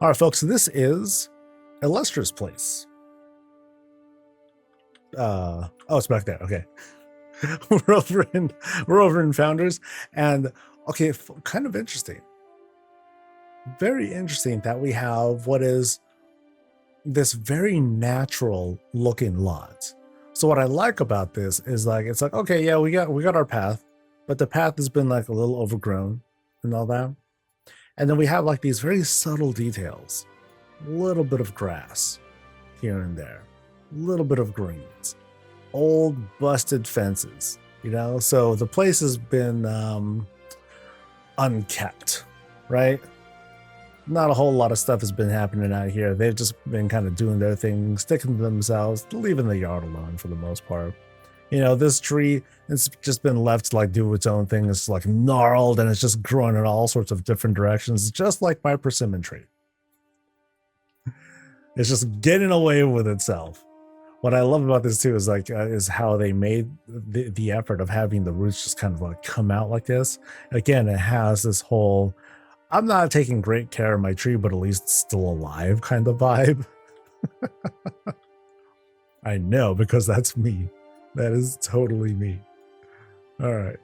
All right, folks, so this isIllestra's place. Oh, it's back there. Okay. we're over in Founders, and okay, kind of interesting. Very interesting that we have what is this very natural looking lot. So what I like about this is like it's like, okay, yeah, we got our path, but the path has been like a little overgrown and all that. And then we have like these very subtle details. A little bit of grass here and there, a little bit of greens, old busted fences, you know? So the place has been unkept, right? Not a whole lot of stuff has been happening out here. They've just been kind of doing their thing, sticking to themselves, leaving the yard alone for the most part. You know, this tree, it's just been left to like do its own thing. It's like gnarled and it's just growing in all sorts of different directions, just like my persimmon tree. It's just getting away with itself. What I love about this too is like is how they made the effort of having the roots just kind of like come out like this. Again, it has this whole I'm not taking great care of my tree, but at least it's still alive kind of vibe. I know, because that's me. That is totally me. All right.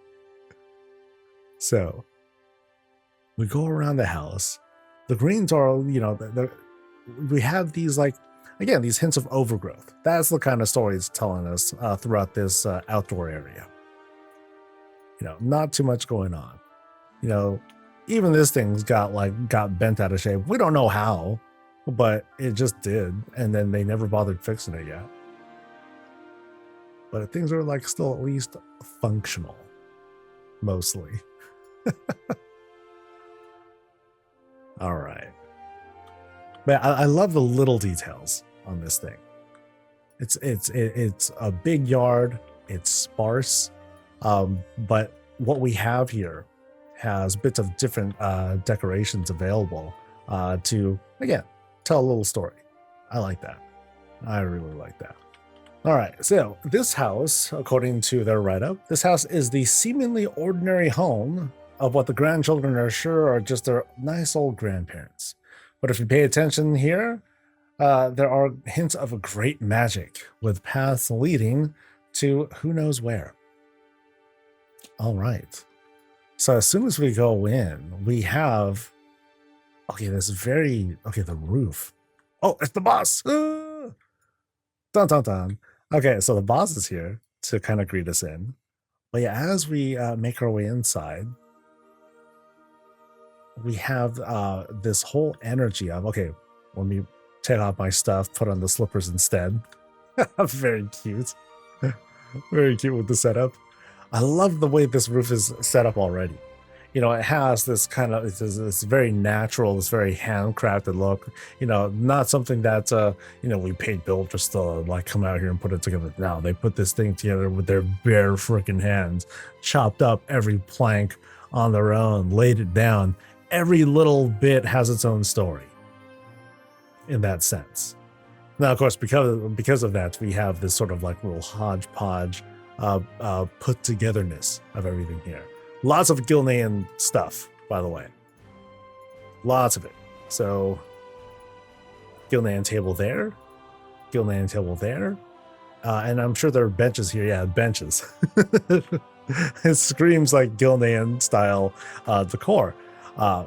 So we go around the house. The greens are, you know, we have these like, again, these hints of overgrowth. That's the kind of story it's telling us throughout this outdoor area. You know, not too much going on. You know, even this thing's got bent out of shape. We don't know how, but it just did. And then they never bothered fixing it yet. But things are like still at least functional, mostly. All right. But I love the little details on this thing. It's a big yard. It's sparse. But what we have here has bits of different decorations available to, again, tell a little story. I like that. I really like that. All right, so this house, according to their write-up, this house is the seemingly ordinary home of what the grandchildren are sure are just their nice old grandparents. But if you pay attention here, there are hints of a great magic with paths leading to who knows where. All right. So as soon as we go in, we have, okay, the roof. Oh, it's the boss. Dun, dun, dun. Okay, so the boss is here to kind of greet us in. But yeah, as we make our way inside, we have this whole energy of, okay, let me take off my stuff, put on the slippers instead. Very cute. Very cute with the setup. I love the way this roof is set up already. You know, it has this kind of, it's very natural, it's very handcrafted look, you know, not something that, you know, we paid Bill just to like come out here and put it together. Now they put this thing together with their bare freaking hands, chopped up every plank on their own, laid it down. Every little bit has its own story in that sense. Now, of course, because of that, we have this sort of like little hodgepodge put togetherness of everything here. Lots of Gilnean stuff, by the way. Lots of it. So, Gilnean table there, Gilnean table there, and I'm sure there are benches here. Yeah, benches. It screams like Gilnean style decor.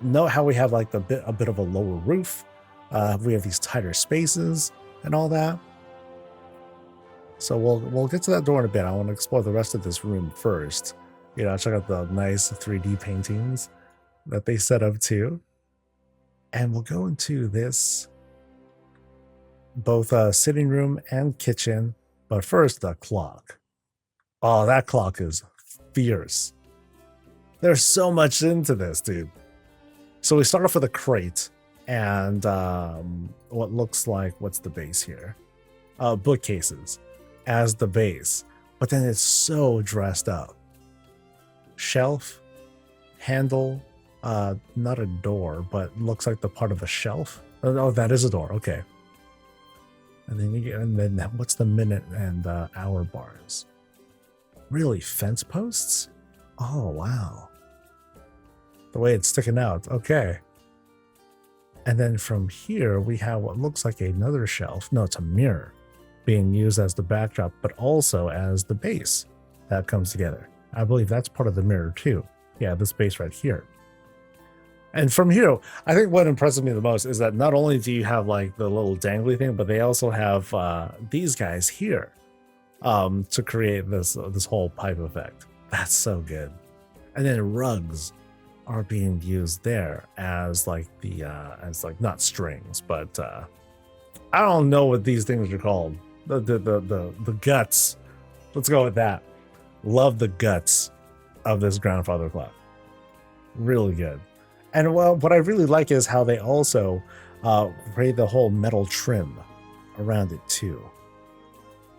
Note how we have like a bit of a lower roof. We have these tighter spaces and all that. So we'll get to that door in a bit. I want to explore the rest of this room first. You know, check out the nice 3D paintings that they set up too. And we'll go into this, both sitting room and kitchen. But first, the clock. Oh, that clock is fierce. There's so much into this, dude. So we start off with a crate and what looks like, what's the base here? Bookcases as the base. But then it's so dressed up. Shelf, handle, not a door, but looks like the part of a shelf. Oh, that is a door. Okay. And then what's the minute and hour bars? Really, fence posts? Oh wow. The way it's sticking out. Okay. And then from here, we have what looks like another shelf. No, it's a mirror being used as the backdrop, but also as the base that comes together. I believe that's part of the mirror too. Yeah, this base right here. And from here, I think what impresses me the most is that not only do you have like the little dangly thing, but they also have these guys here to create this whole pipe effect. That's so good. And then rugs are being used there as like the as like not strings, but I don't know what these things are called. The guts. Let's go with that. Love the guts of this grandfather clock. Really good. And well, what I really like is how they also create the whole metal trim around it too.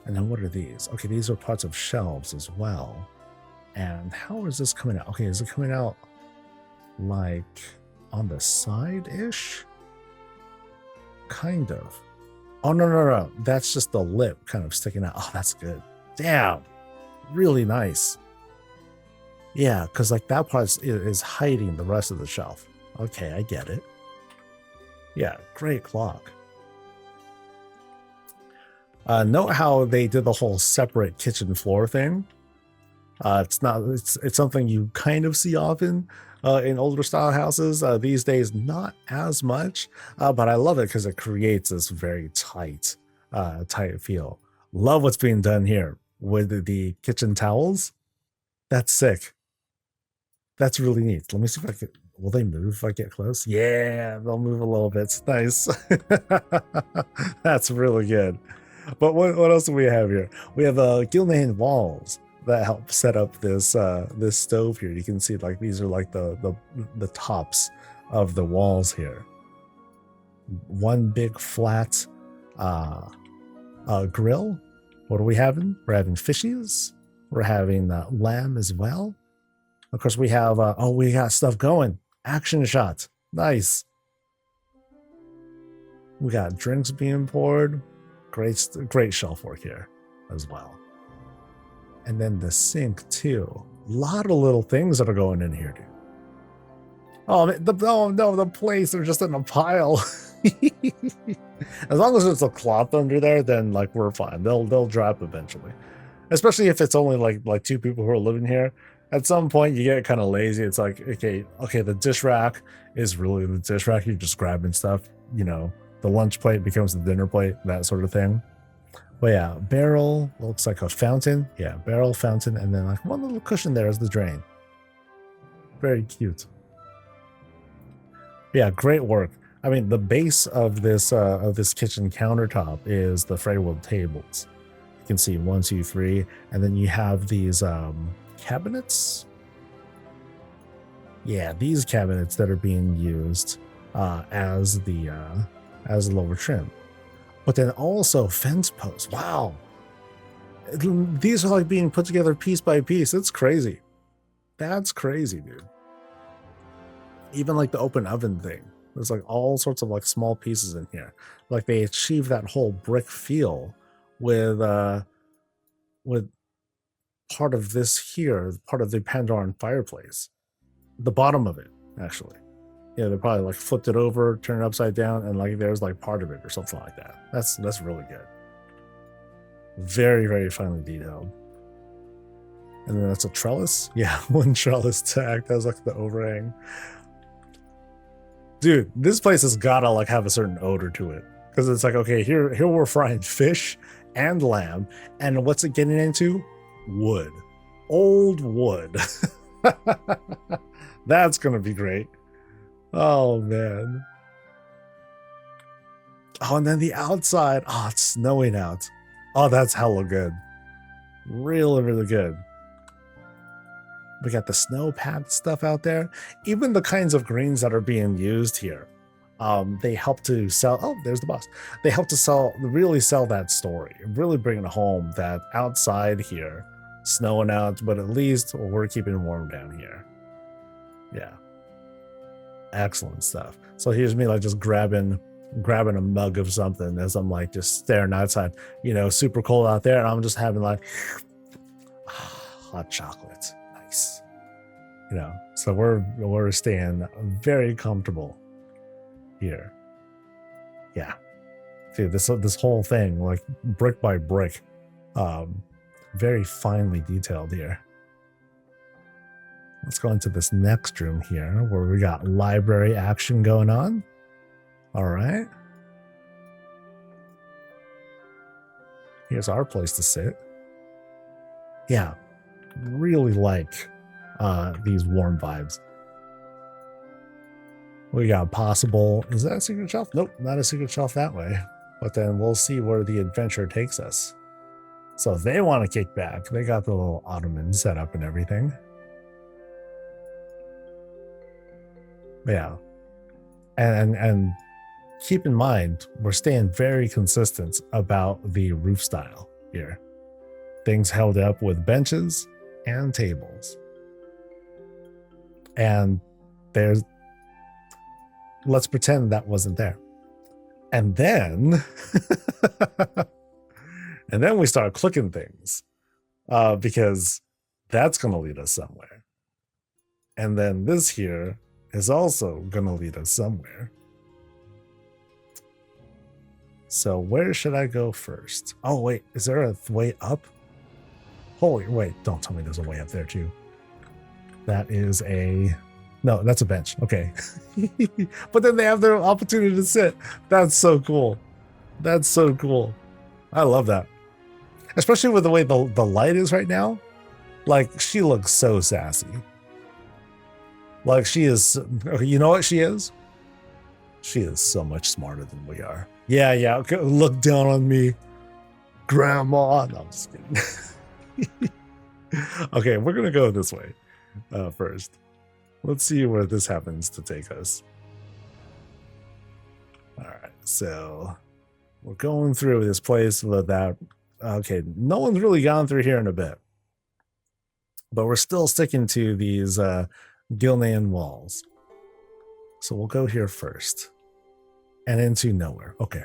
And then what are these? Okay, these are parts of shelves as well. And how is this coming out? Okay, is it coming out like on the side-ish? Kind of. Oh, no. That's just the lip kind of sticking out. Oh, that's good. Damn. Really nice. Yeah, because like that part is hiding the rest of the shelf. Okay, I get it. Yeah, great clock. Note how they did the whole separate kitchen floor thing. It's something you kind of see often in older style houses. These days, not as much, but I love it because it creates this very tight feel. Love what's being done here with the kitchen towels. That's sick. That's really neat. Let me see if I can. Will they move if I get close? Yeah, they'll move a little bit. It's nice. That's really good. But what else do we have here? We have Gilnean walls that help set up this this stove here. You can see like these are like the tops of the walls here. One big flat grill. What are we having? We're having fishies. We're having lamb as well. Of course, we have we got stuff going. Action shots. Nice. We got drinks being poured. Great shelf work here as well. And then the sink too. A lot of little things that are going in here, dude. Oh no, the plates are just in a pile. As long as there's a cloth under there, then like we're fine. They'll drop eventually. Especially if it's only like two people who are living here. At some point you get kind of lazy. It's like, okay, the dish rack is really the dish rack. You're just grabbing stuff, you know. The lunch plate becomes the dinner plate, that sort of thing. But yeah, barrel looks like a fountain. Yeah, barrel, fountain, and then like one little cushion there is the drain. Very cute. Yeah, great work. I mean, the base of this kitchen countertop is the Freywood tables. You can see 1, 2, 3, and then you have these cabinets. Yeah, these cabinets that are being used as the lower trim. But then also fence posts. Wow. These are like being put together piece by piece. It's crazy. That's crazy, dude. Even like the open oven thing. There's like all sorts of like small pieces in here. Like they achieve that whole brick feel with part of this here, part of the Pandoran fireplace. The bottom of it, actually. Yeah, they probably like flipped it over, turned it upside down, and like there's like part of it or something like that. That's really good. Very, very finely detailed. And then that's a trellis. Yeah, one trellis to act as like the overhang. Dude, this place has gotta like have a certain odor to it. Because it's like, okay, here we're frying fish and lamb, and what's it getting into? Wood. Old wood. That's gonna be great. Oh man. Oh, and then the outside. Oh, it's snowing out. Oh, that's hella good. Really, really good. We got the snow pad stuff out there. Even the kinds of greens that are being used here. They help to sell. Oh, there's the boss. They help to really sell that story. Really bring it home that outside here, snowing out, but at least we're keeping warm down here. Yeah. Excellent stuff. So here's me like just grabbing a mug of something as I'm like just staring outside, you know, super cold out there, and I'm just having like hot chocolate. Nice. You know, so we're staying very comfortable here. Yeah. Dude, this whole thing, like brick by brick, very finely detailed here. Let's go into this next room here where we got library action going on. All right. Here's our place to sit. Yeah, really like these warm vibes. We got possible, is that a secret shelf? Nope, not a secret shelf that way. But then we'll see where the adventure takes us. So if they want to kick back, they got the little ottoman set up and everything. Yeah. And keep in mind, we're staying very consistent about the roof style here. Things held up with benches and tables. And there's, let's pretend that wasn't there. And then, and then we start clicking things because that's going to lead us somewhere. And then this here is also going to lead us somewhere. So where should I go first? Oh, wait, is there a way up? Holy, wait, don't tell me there's a way up there too. That is a, no, that's a bench. Okay. But then they have their opportunity to sit. That's so cool. That's so cool. I love that. Especially with the way the light is right now. Like, she looks so sassy. Like, she is, you know what she is? She is so much smarter than we are. Yeah, yeah, okay, look down on me, Grandma. No, I'm just kidding. Okay, we're gonna go this way first. Let's see where this happens to take us. All right, so we're going through this place without, okay, no one's really gone through here in a bit, but we're still sticking to these Gilnean walls. So we'll go here first and into nowhere. Okay.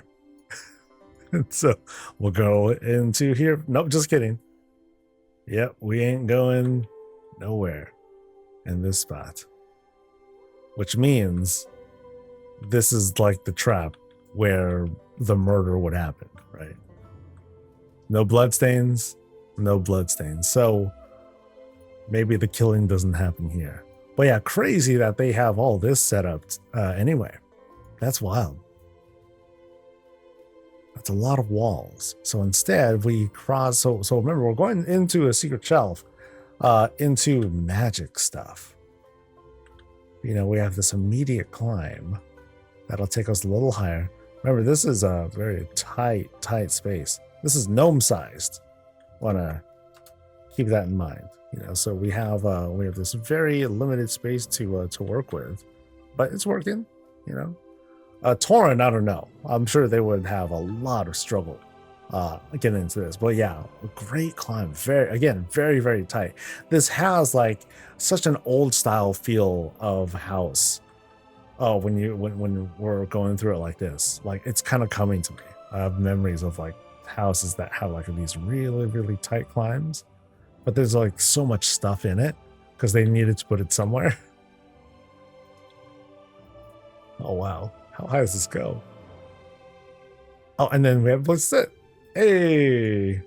So we'll go into here. Nope, just kidding. Yep, we ain't going nowhere in this spot, which means this is like the trap where the murder would happen, right? No bloodstains, no bloodstains. So maybe the killing doesn't happen here. But yeah, crazy that they have all this set up anyway. That's wild. That's a lot of walls. So instead we cross, so remember, we're going into a secret shelf, into magic stuff. You know, we have this immediate climb that'll take us a little higher. Remember, this is a very tight space. This is gnome sized. Wanna keep that in mind. You know, so we have this very limited space to work with, but it's working. You know, Tauren, I don't know. I'm sure they would have a lot of struggle getting into this, but yeah, a great climb. Very tight. This has like such an old style feel of house. Oh, when we're going through it like this, like it's kind of coming to me. I have memories of like houses that have like these really tight climbs. But there's like so much stuff in it because they needed to put it somewhere. Oh, wow. How high does this go? Oh, and then we have a place to sit. Hey.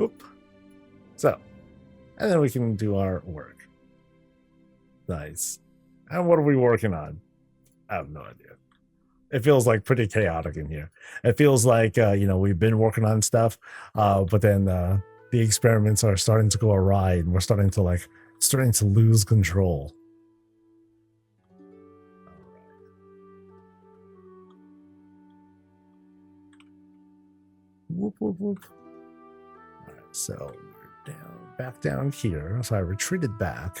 Oop. So, and then we can do our work. Nice. And what are we working on? I have no idea. It feels like pretty chaotic in here. It feels like, you know, we've been working on stuff, but then the experiments are starting to go awry and we're starting to lose control. Whoop, whoop, whoop. All right, so we're back down here. So I retreated back.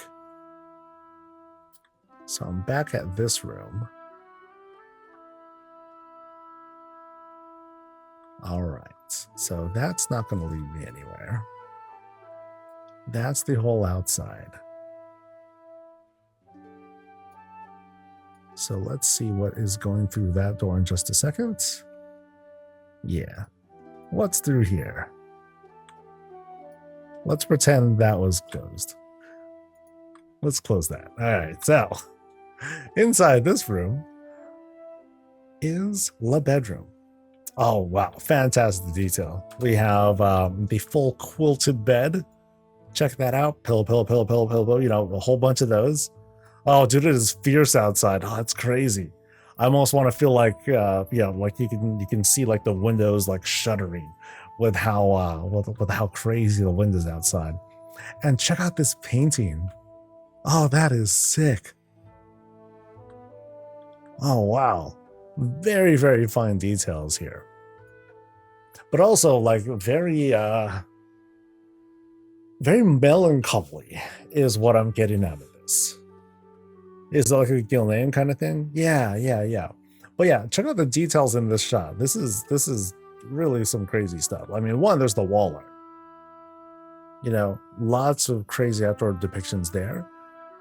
So I'm back at this room. All right, so that's not going to lead me anywhere. That's the whole outside. So let's see what is going through that door in just a second. Yeah, what's through here? Let's pretend that was closed. Let's close that. All right, so inside this room, is the bedroom. Oh, wow. Fantastic detail. We have the full quilted bed. Check that out. Pillow, pillow, pillow, pillow, pillow, pillow, you know, a whole bunch of those. Oh, dude, it is fierce outside. Oh, that's crazy. I almost want to feel like, like you can see like the windows like shuddering with how with how crazy the wind is outside. And check out this painting. Oh, that is sick. Oh, wow. Very, very fine details here. But also like very melancholy is what I'm getting out of this. Is it like a Gilnean kind of thing? Yeah. But yeah, check out the details in this shot. This is really some crazy stuff. I mean, one, there's the wall art. You know, lots of crazy outdoor depictions there.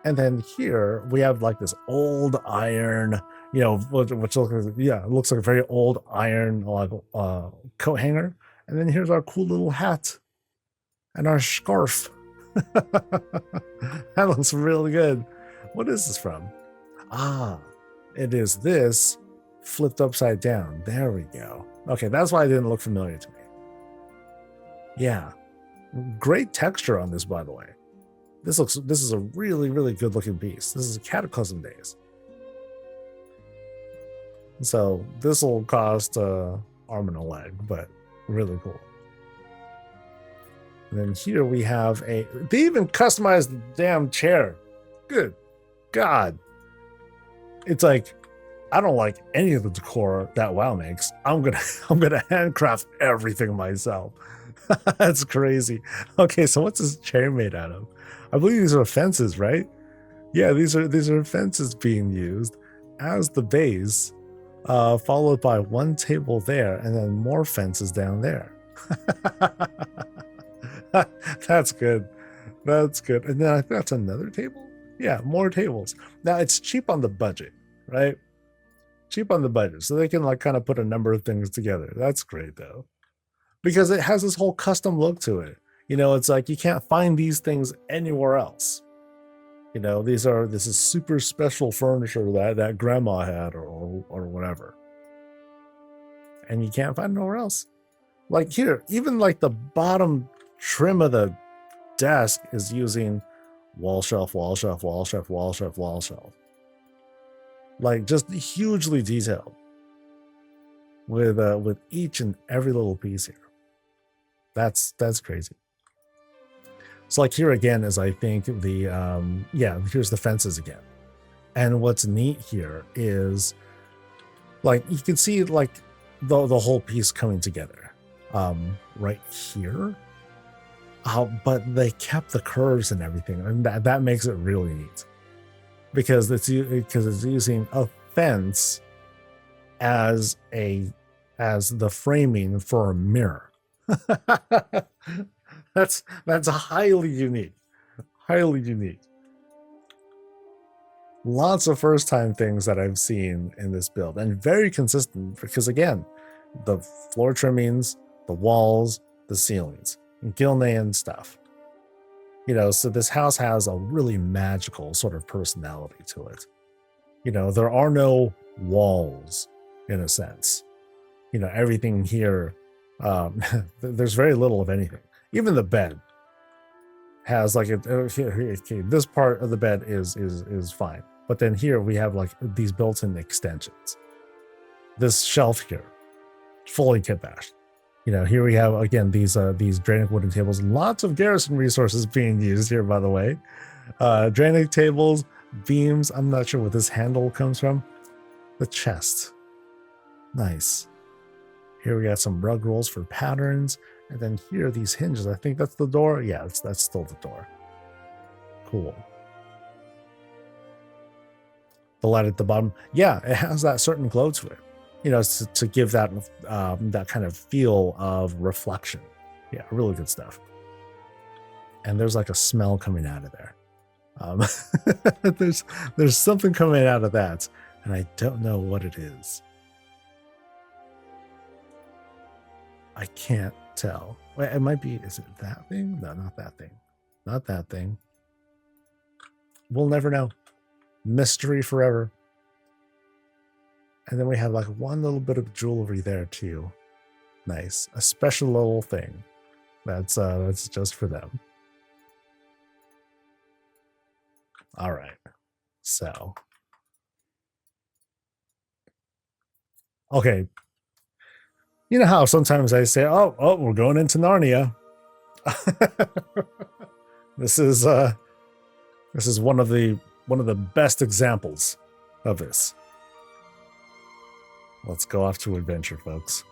And then here we have like this old iron, you know, which looks like a very old iron like coat hanger. And then here's our cool little hat and our scarf. That looks really good. What is this from? Ah, it is this flipped upside down. There we go. Okay, that's why it didn't look familiar to me. Yeah, great texture on this, by the way. This is a really, really good looking piece. This is a Cataclysm Days. So this will cost arm and a leg, but really cool. And then here we have they even customized the damn chair. Good God. It's like, I don't like any of the decor that WoW makes. I'm gonna handcraft everything myself. That's crazy. Okay, so what's this chair made out of? I believe these are fences, right? Yeah, these are fences being used as the base, followed by one table there, and then more fences down there. That's good. That's good. And then I think that's another table. Yeah, more tables. Now it's cheap on the budget, right? Cheap on the budget, so they can like kind of put a number of things together. That's great though, because it has this whole custom look to it. You know, it's like you can't find these things anywhere else. You know, this is super special furniture that grandma had or whatever, and you can't find it nowhere else. Like here, even like the bottom trim of the desk is using wall shelf, wall shelf, wall shelf, wall shelf, wall shelf. Like just hugely detailed with each and every little piece here. That's crazy. So like here again is I think the here's the fences again. And what's neat here is like you can see like the whole piece coming together right here. But they kept the curves and everything, and that makes it really neat because it's using a fence as the framing for a mirror. That's highly unique. Highly unique. Lots of first time things that I've seen in this build, and very consistent because again, the floor trimmings, the walls, the ceilings, Gilnean stuff. You know, so this house has a really magical sort of personality to it. You know, there are no walls in a sense. You know, everything here, there's very little of anything. Even the bed has like this part of the bed is fine, but then here we have like these built-in extensions. This shelf here, fully kit bashed. You know, here we have again these Dranic wooden tables. Lots of garrison resources being used here, by the way. Dranic tables, beams. I'm not sure what this handle comes from. The chest, nice. Here we got some rug rolls for patterns, and then here are these hinges. I think that's the door. Yeah, that's still the door. Cool. The light at the bottom. Yeah, it has that certain glow to it. You know, to give that that kind of feel of reflection. Yeah, really good stuff. And there's like a smell coming out of there. There's something coming out of that, and I don't know what it is. I can't tell. Wait, it might be. Is it that thing? No, not that thing. Not that thing. We'll never know. Mystery forever. And then we have like one little bit of jewelry there too. Nice. A special little thing. That's just for them. All right. So. Okay. You know how sometimes I say, oh, we're going into Narnia. This is one of the best examples of this. Let's go off to adventure, folks.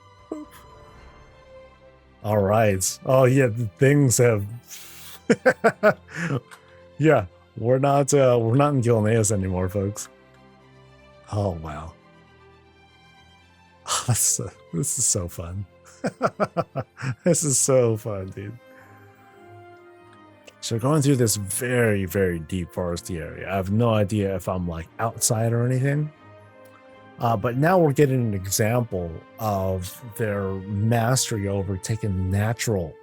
All right. Oh yeah, things have. Yeah, we're not in Gilneas anymore, folks. Oh wow. Oh, this is so fun. This is so fun, dude. So going through this very, very deep foresty area. I have no idea if I'm like outside or anything. But now we're getting an example of their mastery over taking natural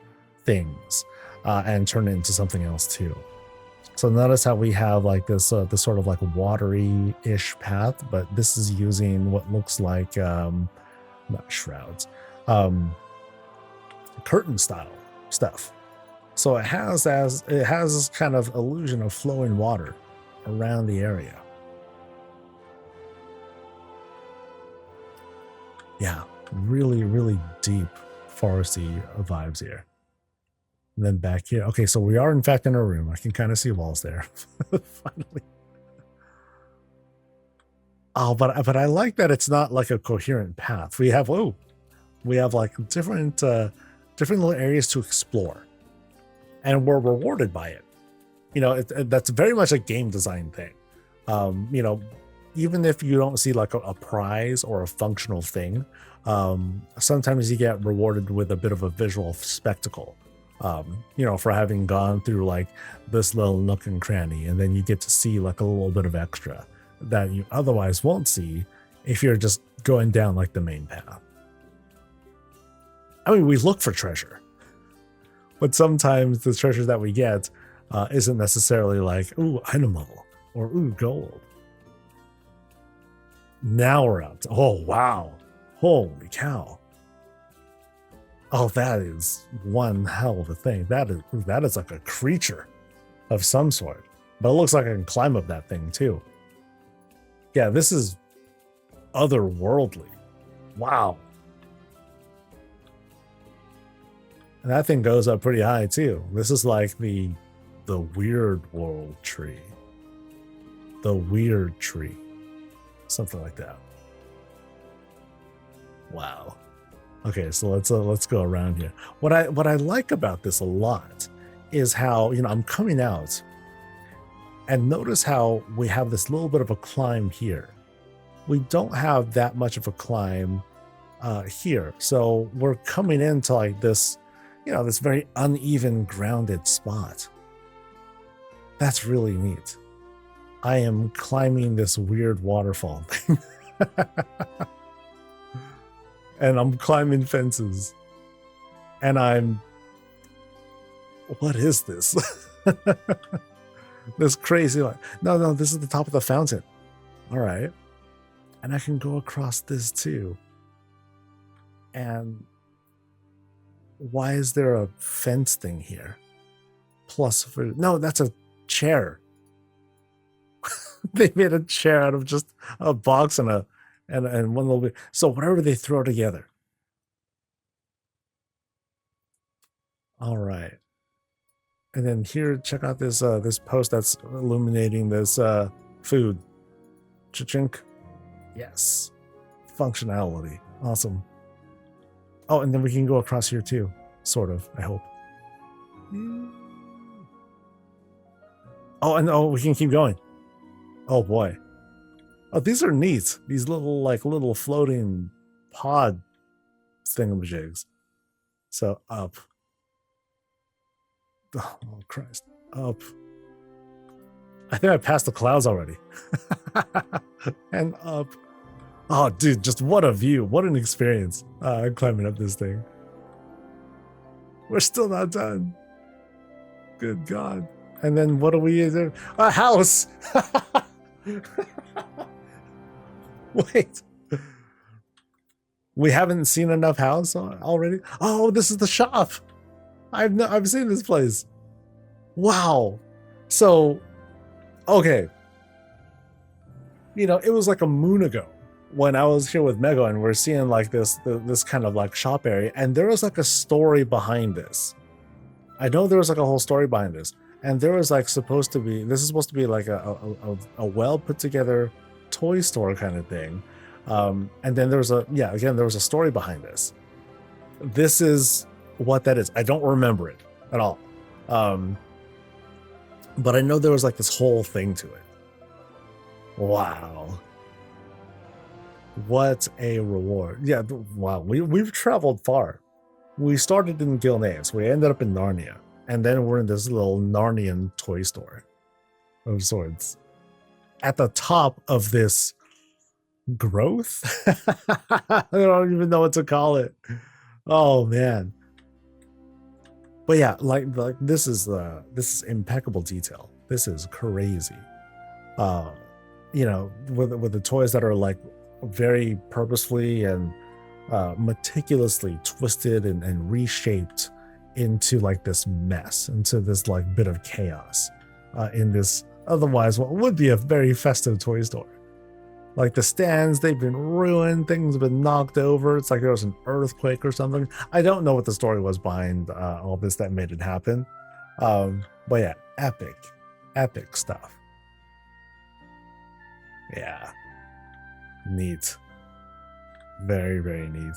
things and turn it into something else too. So notice how we have like this sort of like watery-ish path, but this is using what looks like not shrouds, curtain style stuff. So it has this kind of illusion of flowing water around the area. Yeah, really, really deep foresty vibes here. And then back here. Okay, so we are in fact in a room. I can kind of see walls there. Finally. Oh, but I like that it's not like a coherent path. We have like different little areas to explore, and we're rewarded by it. You know, that's very much a game design thing. You know, even if you don't see like a prize or a functional thing, sometimes you get rewarded with a bit of a visual spectacle. You know, for having gone through like this little nook and cranny, and then you get to see like a little bit of extra that you otherwise won't see if you're just going down like the main path. I mean, we look for treasure, but sometimes the treasure that we get isn't necessarily like, ooh, item level or ooh, gold. Now we're up to, oh, wow. Holy cow. Oh, that is one hell of a thing. That is like a creature of some sort. But it looks like I can climb up that thing too. Yeah, this is otherworldly. Wow. And that thing goes up pretty high too. This is like the weird world tree. The weird tree. Something like that. Wow. Okay, so let's go around here. What I like about this a lot is how, you know, I'm coming out and notice how we have this little bit of a climb here. We don't have that much of a climb here. So we're coming into like this, you know, this very uneven grounded spot. That's really neat. I am climbing this weird waterfall thing. And I'm climbing fences. And what is this? This crazy line. No, this is the top of the fountain. All right. And I can go across this too. And why is there a fence thing here? No, that's a chair. They made a chair out of just a box and one little bit. So whatever they throw together. All right. And then here, check out this this post that's illuminating this food. Cha-chink. Yes. Functionality. Awesome. Oh, and then we can go across here too. Sort of, I hope. Oh, and we can keep going. Oh boy. Oh, these are neat. These little floating pod thingamajigs. So up. Oh Christ. Up. I think I passed the clouds already. And up. Oh dude, just what a view. What an experience. Climbing up this thing. We're still not done. Good God. And then what do we do? A house! Wait. We haven't seen enough house already. Oh, this is the shop. I've seen this place. Wow. So, okay. You know, it was like a moon ago when I was here with Mego, and we're seeing like this kind of like shop area, and there was like a story behind this. I know there was like a whole story behind this, and there was like supposed to be, this is supposed to be like a well put together toy store kind of thing. And then there was there was a story behind this. This is what that is. I don't remember it at all. But I know there was like this whole thing to it. Wow. What a reward. Yeah, wow. We've traveled far. We started in Gilneas. We ended up in Narnia. And then we're in this little Narnian toy store of sorts. At the top of this growth? I don't even know what to call it. Oh man. But yeah, like this is impeccable detail. This is crazy. You know, with the toys that are like very purposefully and meticulously twisted and reshaped into like this mess, into this like bit of chaos in this otherwise what would be a very festive toy store. Like the stands, they've been ruined, things have been knocked over. It's like there was an earthquake or something. I don't know what the story was behind all this that made it happen. But yeah, epic stuff. Yeah, neat. Very, very neat.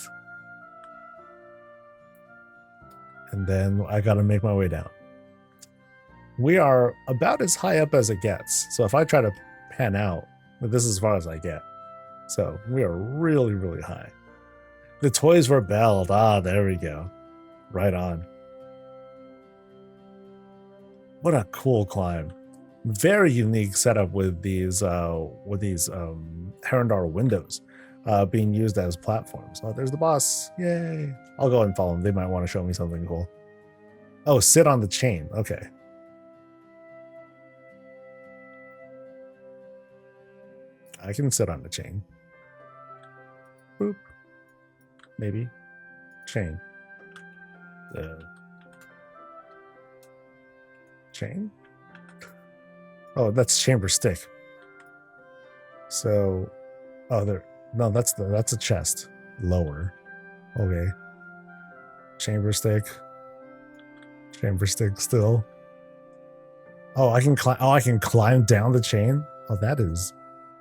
And then I gotta make my way down. We are about as high up as it gets. So if I try to pan out, this is as far as I get. So we are really, really high. The toys were belled. Ah, there we go. Right on. What a cool climb. Very unique setup with these Herondar windows being used as platforms. Oh, there's the boss. Yay. I'll go and follow them. They might want to show me something cool. Oh, sit on the chain. Okay. I can sit on the chain. Boop. Maybe. Chain. Chain? Oh, that's chamber stick. So, oh, there. No, that's a chest. Lower. Okay. Chamber stick. Chamber stick still. Oh, I can climb. Oh, I can climb down the chain. Oh, that is.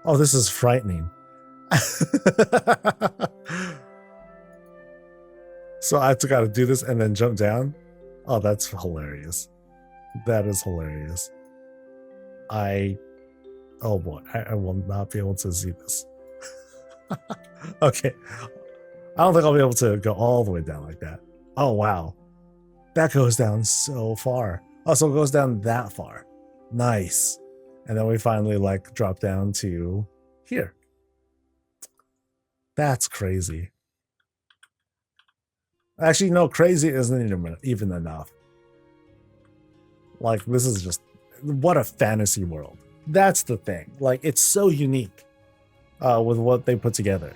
Oh, this is frightening. So I got to do this and then jump down. Oh, that's hilarious. That is hilarious. Oh boy, I will not be able to see this. Okay. I don't think I'll be able to go all the way down like that. Oh, wow. That goes down so far. Oh, so it goes down that far. Nice. And then we finally like drop down to here. That's crazy. Actually, no, crazy isn't even enough. Like, this is just, what a fantasy world. That's the thing. Like, it's so unique with what they put together.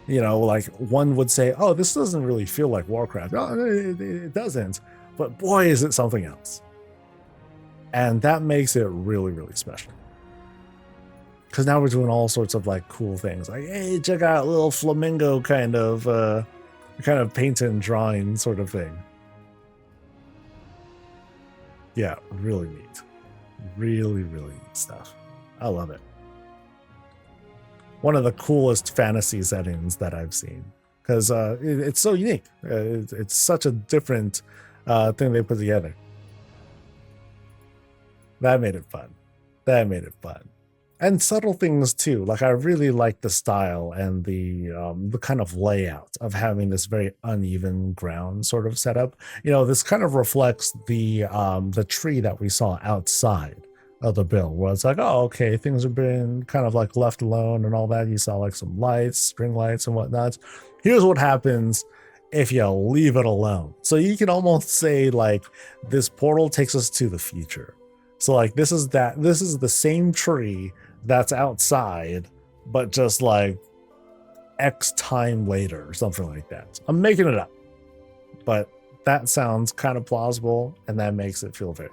You know, like one would say, oh, this doesn't really feel like Warcraft. No, it doesn't. But boy, is it something else. And that makes it really, really special. Because now we're doing all sorts of like cool things. Like, hey, check out a little flamingo kind of paint and drawing sort of thing. Yeah, really neat. Really, really neat stuff. I love it. One of the coolest fantasy settings that I've seen. Because it's so unique. It's such a different thing they put together. That made it fun. That made it fun. And subtle things too. Like, I really like the style and the kind of layout of having this very uneven ground sort of setup. You know, this kind of reflects the tree that we saw outside of the bill, where it's like, oh, okay, things have been kind of like left alone and all that. You saw like some lights, string lights and whatnot. Here's what happens if you leave it alone. So you can almost say like this portal takes us to the future. So like this is the same tree that's outside, but just like X time later or something like that. I'm making it up, but that sounds kind of plausible, and that makes it feel very